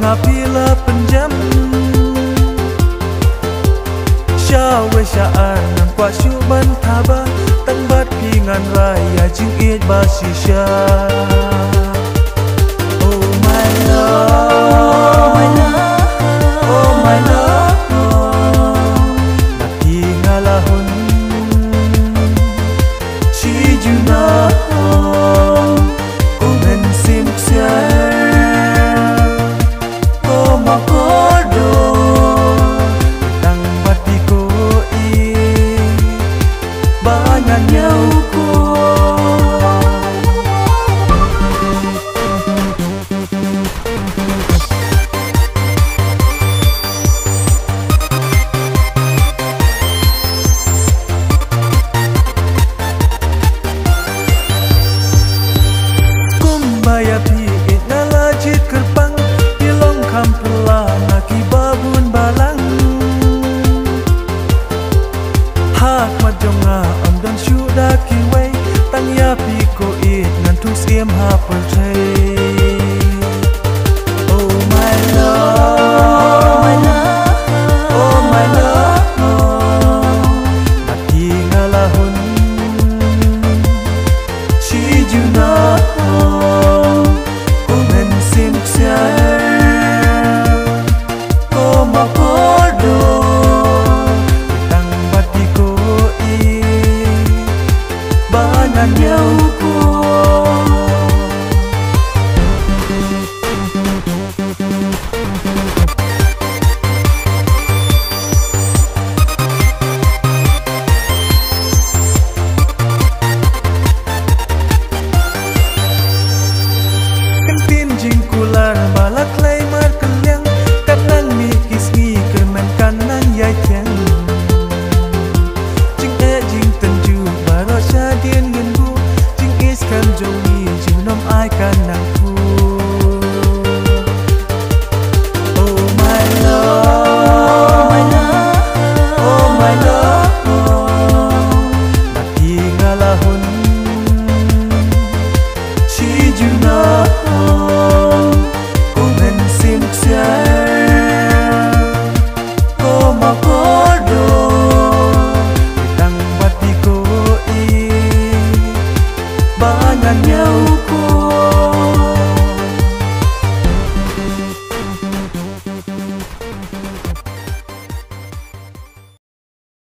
ngapila penjam Syawe sya'an nampak syuban taba Tangbat pingan raya jing it basisya Oh my love, my love, oh my love Mati ngalahun Si juna Umen sim siar Oh makodo Tang batiko I Banyak nyauko Kumbaya piit nalajit kerpang Pilong kampela naki babun balang Hak majonga amdan syuda kiway Tang ya piko it ngantus iem hapel chay Oh my love, my love, oh my love Mati ngalahun Si juna Umen sim siar Oh makodo Tang batiko I Banyak nyauko Kentin jingkular balak lay mar kelyang Kanang mi kismi kermen kanang yai tiang Jing jing tenju baro syadien genbu Jing iskan jongi jing nom ai kanang ku Oh my love, my love, oh my love Mati ngalahun Si juna Umen sim siar Oh makodo Tang batiko I Banyak nyauko